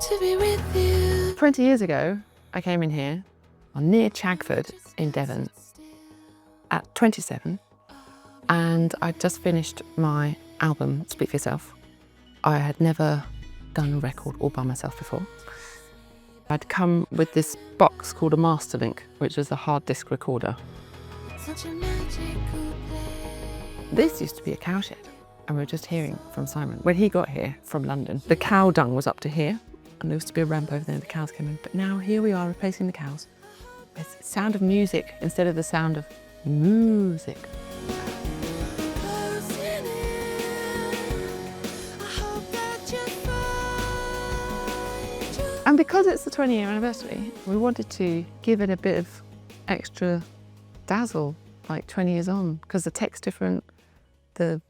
to be with you. 20 years ago, I came in here near Chagford in Devon at 27, and I'd just finished my album, Speak for Yourself. I had never done a record all by myself before. I'd come with this box called a Master Link, which was a hard disk recorder. Such a magical place. This used to be a cowshed, and we were just hearing from Simon. When he got here from London, the cow dung was up to here, and there used to be a ramp over there and the cows came in. But now here we are replacing the cows. It's the sound of music instead of the sound of music. And because it's the 20-year anniversary, we wanted to give it a bit of extra dazzle, like 20 years on, because the tech's different, the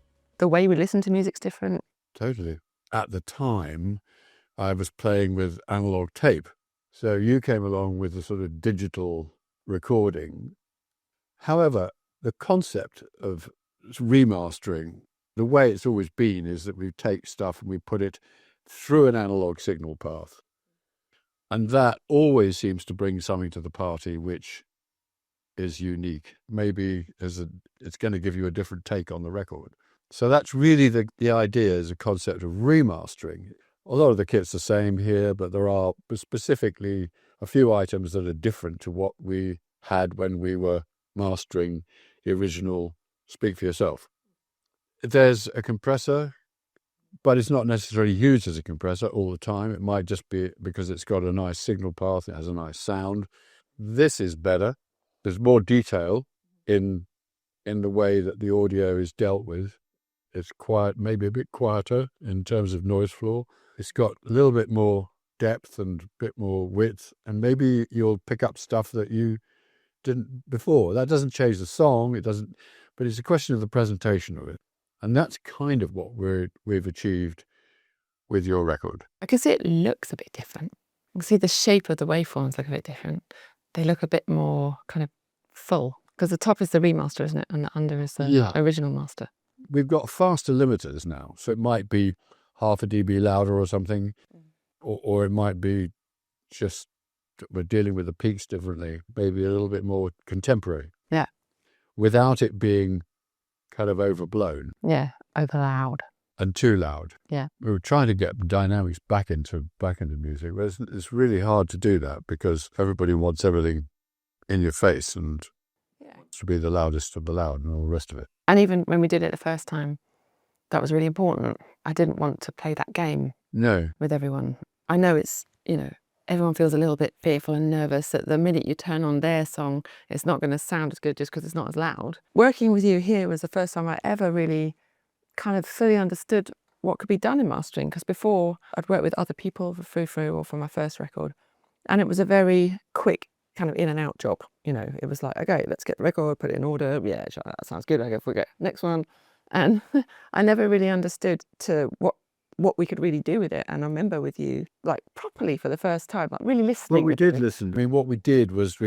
way we listen to music's different. Totally. At the time, I was playing with analog tape. So you came along with the sort of digital recording. However, the concept of remastering, the way it's always been, is that we take stuff and we put it through an analog signal path. And that always seems to bring something to the party which is unique. Maybe it's going to give you a different take on the record. So that's really the idea, is a concept of remastering. A lot of the kit's the same here, but there are specifically a few items that are different to what we had when we were mastering the original Speak for Yourself. There's a compressor, but it's not necessarily used as a compressor all the time. It might just be because it's got a nice signal path, it has a nice sound. This is better. There's more detail in the way that the audio is dealt with. It's quiet, maybe a bit quieter in terms of noise floor. It's got a little bit more depth and a bit more width, and maybe you'll pick up stuff that you didn't before. That doesn't change the song, it doesn't, but it's a question of the presentation of it. And that's kind of what we've achieved with your record. I can see it looks a bit different. I can see the shape of the waveforms look a bit different. They look a bit more kind of full, because the top is the remaster, isn't it? And the under is the original master. We've got faster limiters now, so it might be half a dB louder or something, or it might be just that we're dealing with the peaks differently, maybe a little bit more contemporary. Yeah. Without it being kind of overblown. Yeah, over loud. And too loud. Yeah. We were trying to get dynamics back into music, but it's really hard to do that because everybody wants everything in your face and wants to be the loudest of the loud and all the rest of it. And even when we did it the first time, that was really important. I didn't want to play that game with everyone. I know it's, everyone feels a little bit fearful and nervous that the minute you turn on their song, it's not going to sound as good just because it's not as loud. Working with you here was the first time I ever really kind of fully understood what could be done in mastering, because before I'd worked with other people for Frou-Frou or for my first record, and it was a very quick kind of in and out job. It was like, okay, let's get the record, put it in order. Yeah, sure, that sounds good. Okay, we go next one. And I never really understood what we could really do with it. And I remember with you, like properly for the first time, like really listening. Well, we did listen. I mean, what we did was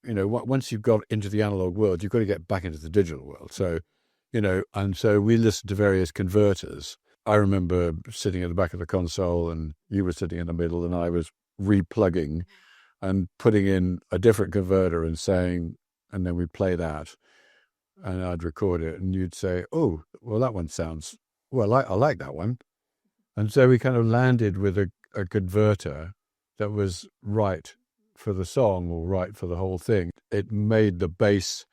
once you've got into the analog world, you've got to get back into the digital world. So, and so we listened to various converters. I remember sitting at the back of the console and you were sitting in the middle and I was replugging and putting in a different converter and saying, and then we'd play that and I'd record it and you'd say, oh, well, that one sounds, well, I like that one. And so we kind of landed with a converter that was right for the song or right for the whole thing. It made the bass,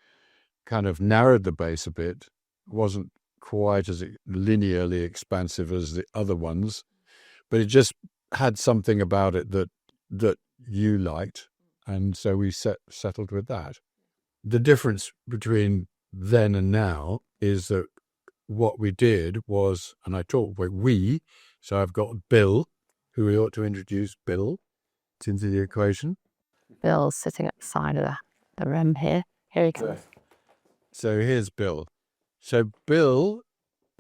kind of narrowed the bass a bit. It wasn't quite as linearly expansive as the other ones, but it just had something about it that you liked. And so we settled with that. The difference between then and now is that what we did was, and I talk about we, so I've got Bill, who we ought to introduce. Bill, it's into the equation. Bill's sitting at the side of the room here. Here he comes. So here's Bill. So Bill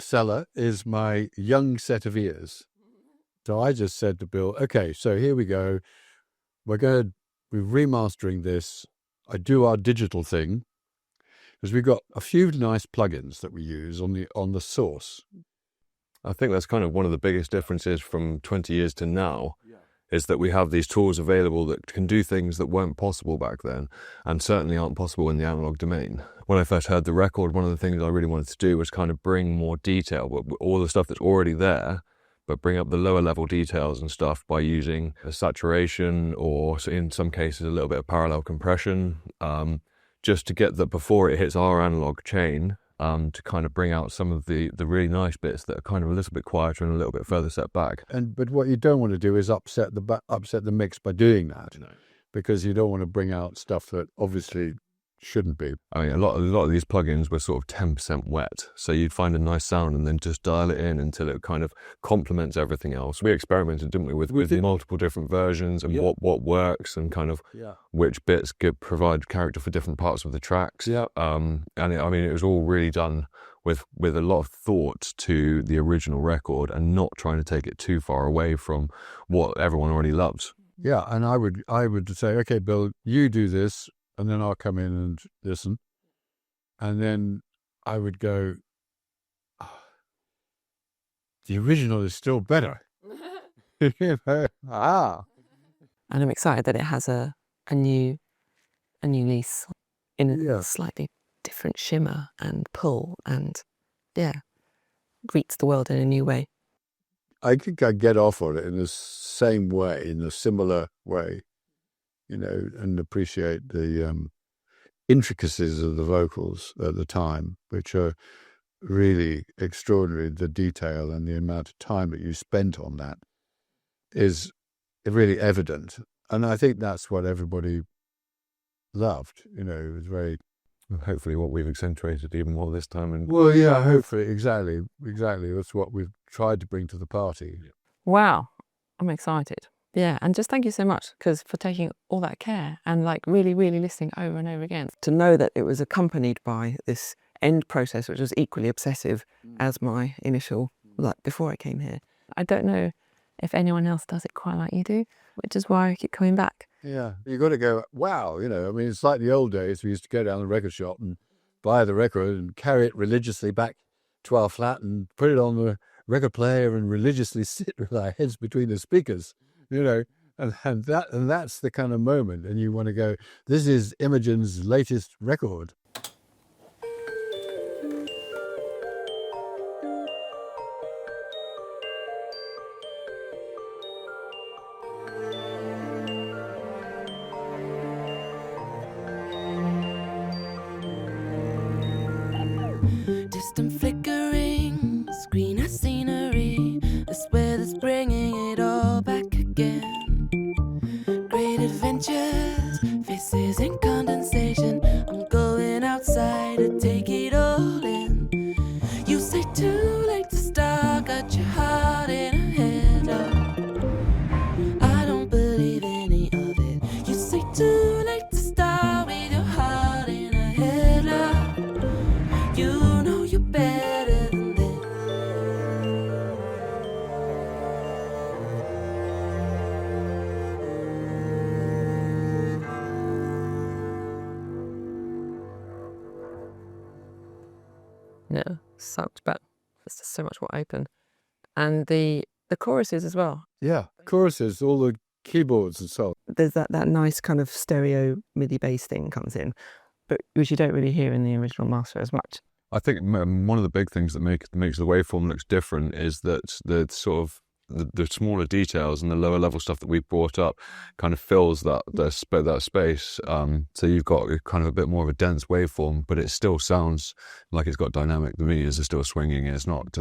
Sellar is my young set of ears. So I just said to Bill, okay, so here we go. We're remastering this. I do our digital thing because we've got a few nice plugins that we use on the source. I think that's kind of one of the biggest differences from 20 years to now, is that we have these tools available that can do things that weren't possible back then, and certainly aren't possible in the analog domain. When I first heard the record, one of the things I really wanted to do was kind of bring more detail, but all the stuff that's already there, but bring up the lower level details and stuff by using a saturation, or in some cases a little bit of parallel compression, just to get that before it hits our analog chain, to kind of bring out some of the really nice bits that are kind of a little bit quieter and a little bit further set back. But what you don't want to do is upset the mix by doing that, because you don't want to bring out stuff that obviously shouldn't be. I mean, a lot of these plugins were sort of 10% wet, so you'd find a nice sound and then just dial it in until it kind of complements everything else. We experimented, didn't we, with the multiple different versions and what works and kind of which bits provide character for different parts of the tracks. And it was all really done with a lot of thought to the original record and not trying to take it too far away from what everyone already loves. Yeah, and I would say, okay, Bill, you do this, and then I'll come in and listen. And then I would go, the original is still better. And I'm excited that it has a new lease in a slightly different shimmer and pull, and greets the world in a new way. I think I get off on it in the same way, in a similar way, and appreciate the intricacies of the vocals at the time, which are really extraordinary. The detail and the amount of time that you spent on that is really evident. And I think that's what everybody loved. It was very... Hopefully what we've accentuated even more this time. And well, yeah, hopefully, exactly. That's what we've tried to bring to the party. Wow, I'm excited. Yeah, and just thank you so much for taking all that care and really, really listening over and over again. To know that it was accompanied by this end process, which was equally obsessive as my initial, before I came here. I don't know if anyone else does it quite like you do, which is why I keep coming back. Yeah, you got to go, wow, it's like the old days. We used to go down the record shop and buy the record and carry it religiously back to our flat and put it on the record player and religiously sit with our heads between the speakers, and that's the kind of moment. And you want to go, this is Imogen's latest record. Distant flickering, screen of scenery, this weather's bringing it all back again. Great adventures, faces in condensation. I'm going outside to take it all in. You say too late to start, got your heart in a headlock. I don't believe any of it. You say too late to start with your heart in a headlock. You know you're better than this. No, sucked, but there's just so much more open. And the choruses as well. Yeah, choruses, all the keyboards and so on. There's that nice kind of stereo MIDI bass thing comes in, but which you don't really hear in the original master as much. I think one of the big things that makes the waveform looks different is that the sort of the smaller details and the lower level stuff that we brought up kind of fills that space. So you've got kind of a bit more of a dense waveform, but it still sounds like it's got dynamic. The meters are still swinging. It's not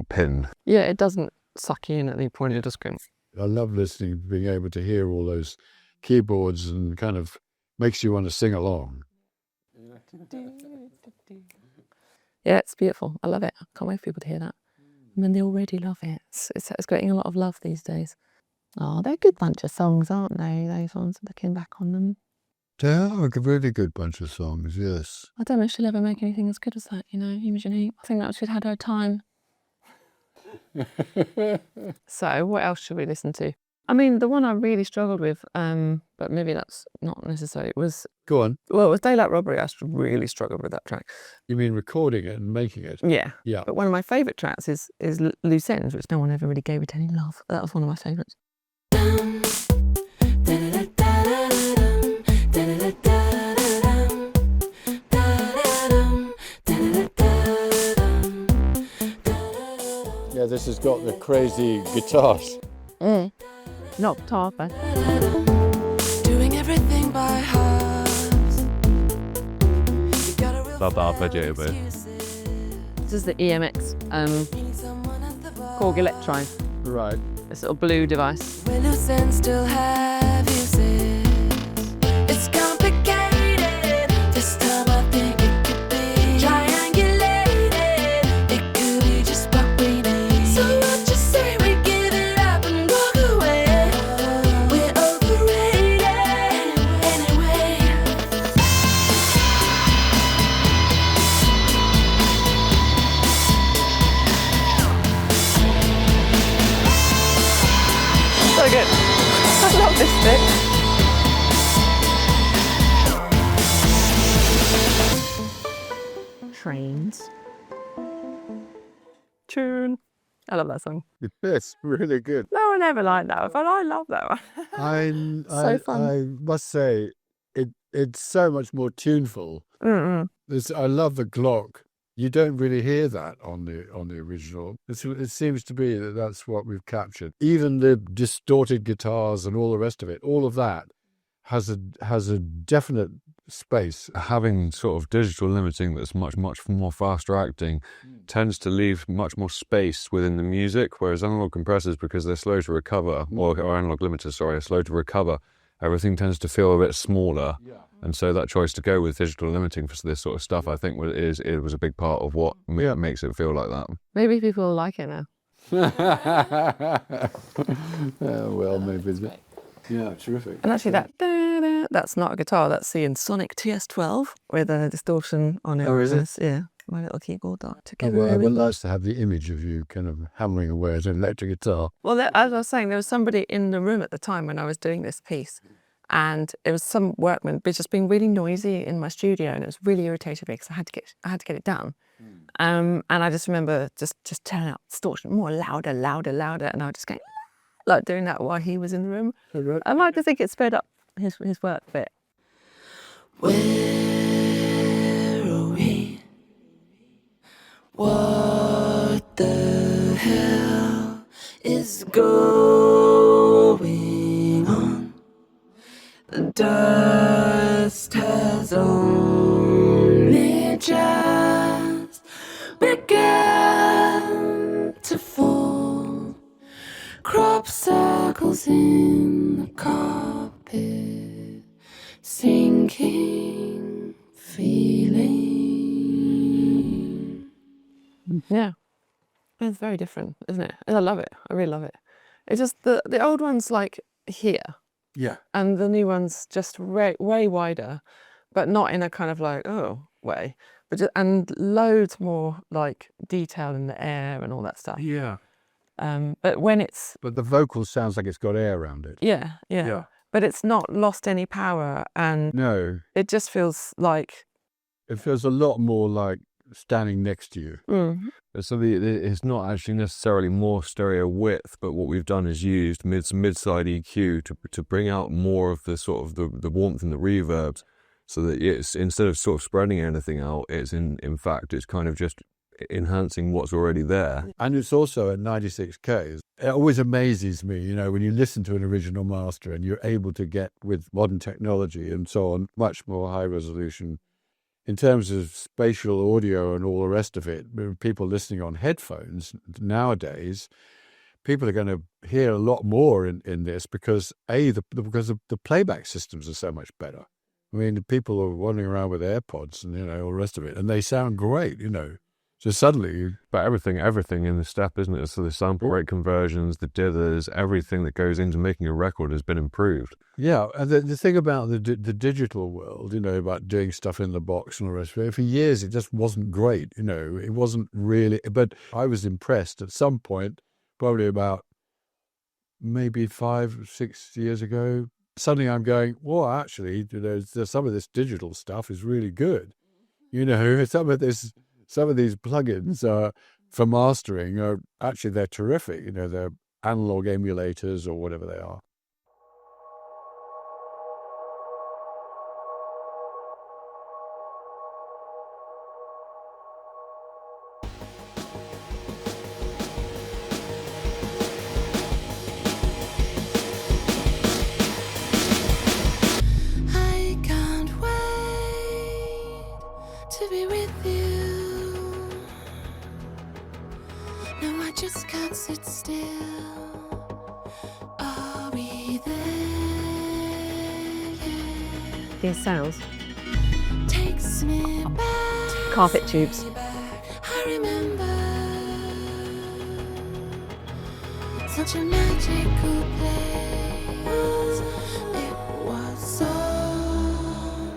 pinned. Yeah, it doesn't suck you in at the point of the screen. I love listening, being able to hear all those keyboards, and kind of makes you want to sing along. Yeah, it's beautiful. I love it. I can't wait for people to hear that. I mean, they already love it. It's getting a lot of love these days. Oh, they're a good bunch of songs, aren't they? Those ones, looking back on them. They are a really good bunch of songs, yes. I don't know if she'll ever make anything as good as that, Imogen Heap. I think that she'd had her time. So, what else should we listen to? I mean, the one I really struggled with, but maybe that's not necessary, was... Go on. Well, it was Daylight Robbery. I really struggled with that track. You mean recording it and making it? Yeah. Yeah. But one of my favourite tracks is Loose Ends, which no one ever really gave it any love. That was one of my favourites. Yeah, this has got the crazy guitars. Not guitar, but Doing everything by halves. You got a real Love that arpeggiator bit. excuses. this is the EMX Meeting someone at the bar. Korg Electrine. Right. This little blue device. Where loose ends still have uses. It's complicated. This time I think it could be triangulated. It could be just what we need. So what you say we give it up and walk away? We're overrated anyway. So good. I love this bit. Trains. Tune. I love that song. It's really good. No one ever liked that one, but I love that one. So fun. I must say, it's so much more tuneful. I love the Glock. You don't really hear that on the original. It seems to be that's what we've captured. Even the distorted guitars and all the rest of it, all of that has a definite space. Having sort of digital limiting that's much more faster acting tends to leave much more space within the music, whereas analog compressors, because they're slow to recover, or analog limiters, sorry, are slow to recover, everything tends to feel a bit smaller. And so that choice to go with digital limiting for this sort of stuff, I think, it was a big part of what makes it feel like that. Maybe people will like it now. Well, maybe. Yeah, terrific. And actually that's not a guitar, that's the Sonic TS12 with a distortion on it. Oh, is it? Yeah, my little keyboard art Oh, together. well, I would like to have the image of you kind of hammering away at an electric guitar. Well, as I was saying, there was somebody in the room at the time when I was doing this piece, and it was some workman just being really noisy in my studio, and it was really irritating me because I had to get it done. And I just remember just turning up distortion more louder, and I was just going like doing that while he was in the room. I like to think it sped up his work a bit. Where are we? What the hell is going on? The dust has only just begun to fall. Crop circles in the carpet, sinking feeling. Yeah, it's very different, isn't it? And I love it. I really love it. It's just the old one's like here. Yeah. And the new one's just way wider, but not in a kind of like, way. But and loads more like detail in the air and all that stuff. Yeah. But when it's... But the vocal sounds like it's got air around it. Yeah. But it's not lost any power, and No. it just feels like... It feels a lot more like standing next to you. So it's not actually necessarily more stereo width, but what we've done is used mid-side EQ to bring out more of the sort of the warmth and the reverbs, so that it's, instead of sort of spreading anything out, it's in fact it's kind of just enhancing what's already there. And it's also at 96K. It always amazes me, when you listen to an original master and you're able to get, with modern technology and so on, much more high resolution. In terms of spatial audio and all the rest of it, people listening on headphones nowadays, people are going to hear a lot more in this because because the playback systems are so much better. I mean, people are wandering around with AirPods and all the rest of it, and they sound great. So suddenly, but everything in the step, isn't it? So the sample rate conversions, the dithers, everything that goes into making a record has been improved. Yeah, and the thing about the digital world, about doing stuff in the box and all the rest of it, for years it just wasn't great. It wasn't really. But I was impressed at some point, probably about maybe 5-6 years ago. Suddenly I'm going, well, actually, some of this digital stuff is really good. Some of these plugins for mastering they're terrific. They're analog emulators or whatever they are. can't sit still. Are we there yet? These sounds. Takes me back. Carpet tubes. I remember such a magical place. It was all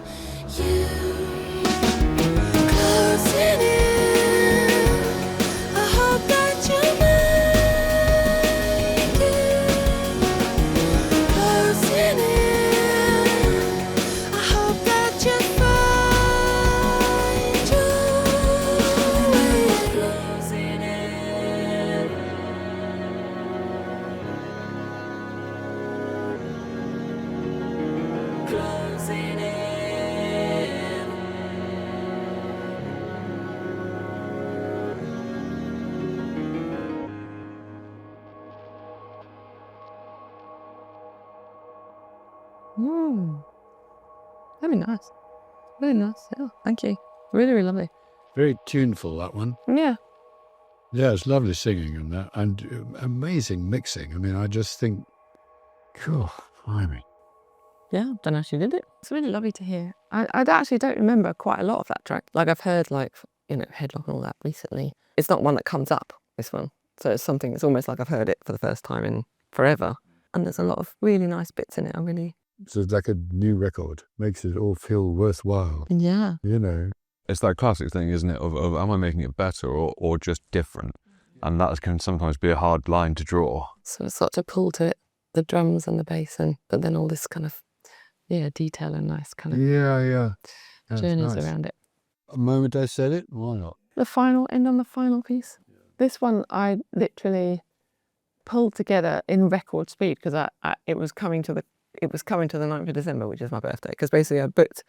you. Closing in. I hope that you make it. Closing in. I hope that you find your way. Closing in. Closing in. That'd be nice. Really nice. Yeah, thank you. Really, really lovely. Very tuneful, that one. Yeah. Yeah, it's lovely singing and that, and amazing mixing. I mean, I just think, cool, blimey. Yeah, don't know if she did it. It's really lovely to hear. I actually don't remember quite a lot of that track. Like I've heard Headlock and all that recently. It's not one that comes up, this one. So it's something, it's almost like I've heard it for the first time in forever. And there's a lot of really nice bits in it. So it's like a new record, makes it all feel worthwhile. Yeah. You know. It's that classic thing, isn't it, of am I making it better or just different? And that can sometimes be a hard line to draw. So it's got to pull to it, the drums and the bass, but then all this kind of, detail and nice kind of journeys around it. A moment I said it, why not? End on the final piece. This one I literally pulled together in record speed because it was coming to the 9th of December, which is my birthday. Because basically I bought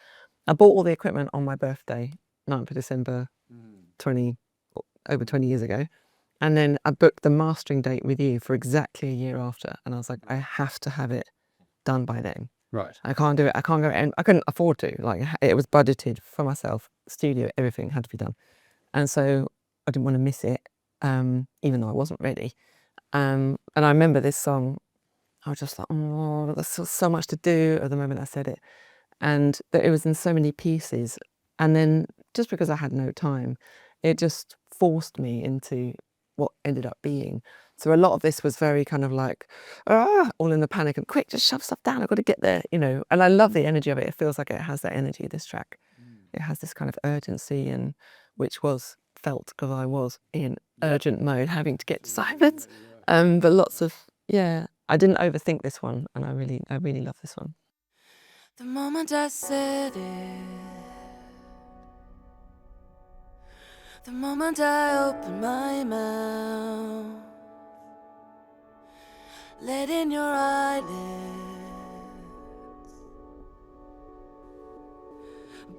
all the equipment on my birthday, 9th of December, over 20 years ago. And then I booked the mastering date with you for exactly a year after. And I was like, I have to have it done by then. Right. I can't do it. I can't go, and I couldn't afford to. Like, it was budgeted for myself, studio, everything had to be done. And so I didn't want to miss it, even though I wasn't ready. And I remember this song, I was just like, oh, there's so much to do at the moment I said it. And that it was in so many pieces. And then just because I had no time, it just forced me into what ended up being. So a lot of this was very kind of like, all in the panic and quick, just shove stuff down. I've got to get there, And I love the energy of it. It feels like it has that energy, this track. It has this kind of urgency, and which was felt because I was in urgent mode, having to get to Simon's. But lots of, I didn't overthink this one, and I really love this one. The moment I said it, the moment I opened my mouth, let in your eyelids,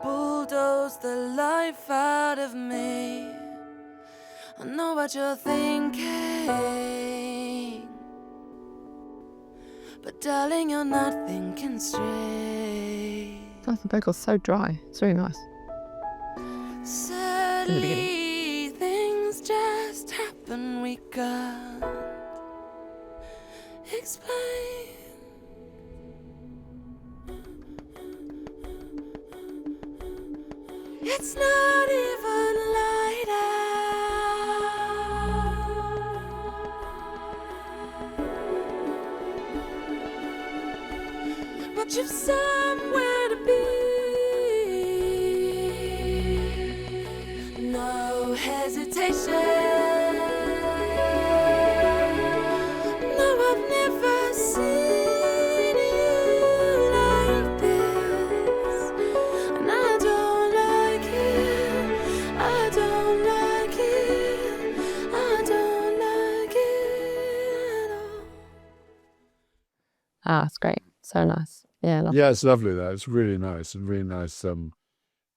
bulldoze the life out of me. I know what you're thinking, but darling, you're not thinking straight. The vocal's so dry. It's really nice. Suddenly, things just happen we can't explain. It's not even light out, but you've somewhere to be. No hesitation. No, I've never seen you like this, and I don't like it. I don't like it. I don't like it at all. It's great. So nice. Yeah, Yeah, it's lovely though. It's really nice and really nice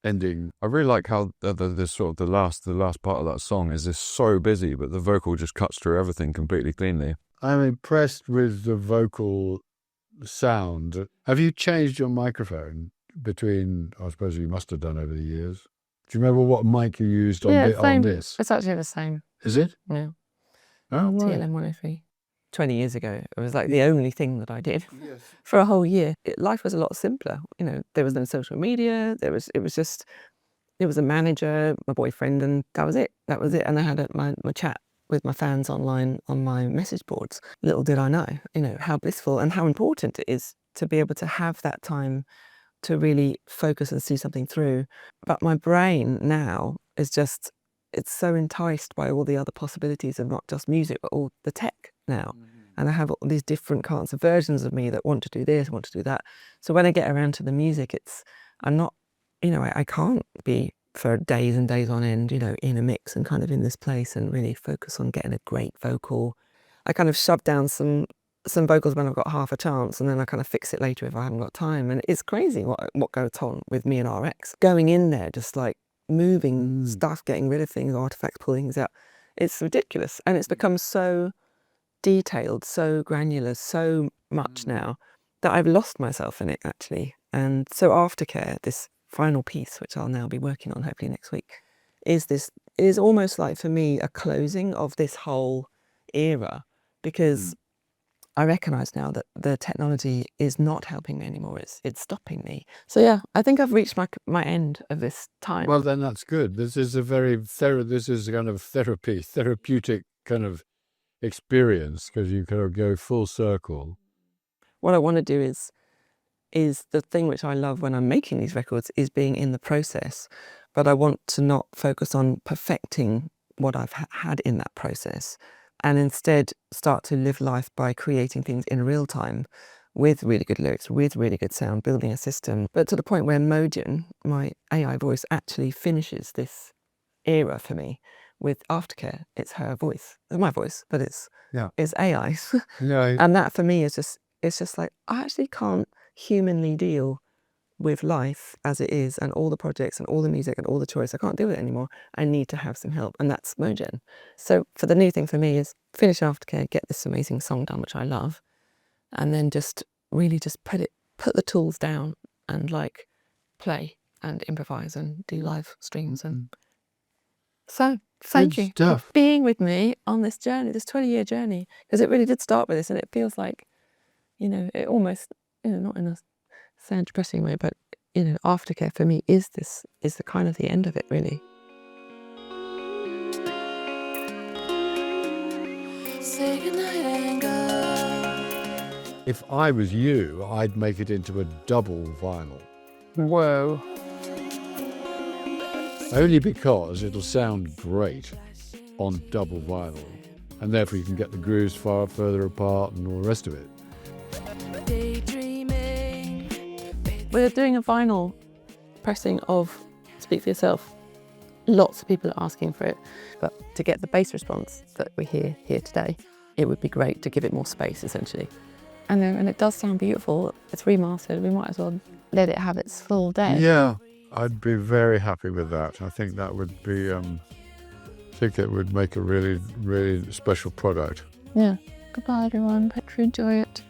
ending. I really like how the sort of the last part of that song is just so busy, but the vocal just cuts through everything completely cleanly. I'm impressed with the vocal sound. Have you changed your microphone between, I suppose you must have done over the years. Do you remember what mic you used on this? It's actually the same. Is it? Yeah. Oh, right. TLM 103. 20 years ago, it was like the only thing that I did for a whole year. Life was a lot simpler. You know, there was no social media. It was a manager, my boyfriend, and that was it. That was it. And I had my chat with my fans online on my message boards. Little did I know, you know, how blissful and how important it is to be able to have that time to really focus and see something through. But my brain now is just, it's so enticed by all the other possibilities of not just music, but all the tech now. And I have all these different kinds of versions of me that want to do this, want to do that. So when I get around to the music, I'm not, you know, I can't be for days and days on end, you know, in a mix and kind of in this place and really focus on getting a great vocal. I kind of shove down some vocals when I've got half a chance, and then I kind of fix it later if I haven't got time. And it's crazy what goes on with me and RX. Going in there, just like moving stuff, getting rid of things, artifacts, pulling things out. It's ridiculous. And it's become so detailed, so granular, so much now that I've lost myself in it, actually. And so Aftercare, this final piece, which I'll now be working on hopefully next week, is almost like, for me, a closing of this whole era, because I recognise now that the technology is not helping me anymore. It's stopping me. So yeah, I think I've reached my end of this time. Well, then that's good. This is a kind of therapeutic kind of experience, because you kind of go full circle. What I want to do is the thing which I love when I'm making these records is being in the process, but I want to not focus on perfecting what I've had in that process, and instead start to live life by creating things in real time with really good lyrics, with really good sound, building a system, but to the point where Imogen, my AI voice, actually finishes this era for me. With Aftercare, it's her voice, my voice, but it's AI. Yeah. And that for me is just like, I actually can't humanly deal with life as it is, and all the projects and all the music and all the choice. I can't deal with it anymore. I need to have some help, and that's Imogen. So for the new thing for me is finish Aftercare, get this amazing song done, which I love, and then just really just put the tools down and like play and improvise and do live streams. And so thank you for being with me on this journey, this 20-year journey, because it really did start with this, and it feels like, you know, it almost, you know, not in a sad, depressing way, but, you know, Aftercare for me is the kind of the end of it, really. Say goodnight and go. If I was you, I'd make it into a double vinyl. Whoa. Only because it'll sound great on double vinyl, and therefore you can get the grooves far further apart and all the rest of it. We're doing a vinyl pressing of Speak For Yourself. Lots of people are asking for it, but to get the bass response that we hear here today, it would be great to give it more space, essentially. And it does sound beautiful. It's remastered. We might as well let it have its full day. Yeah, I'd be very happy with that. I think that would be, I think it would make a really, really special product. Yeah. Goodbye, everyone. Hope you enjoy it.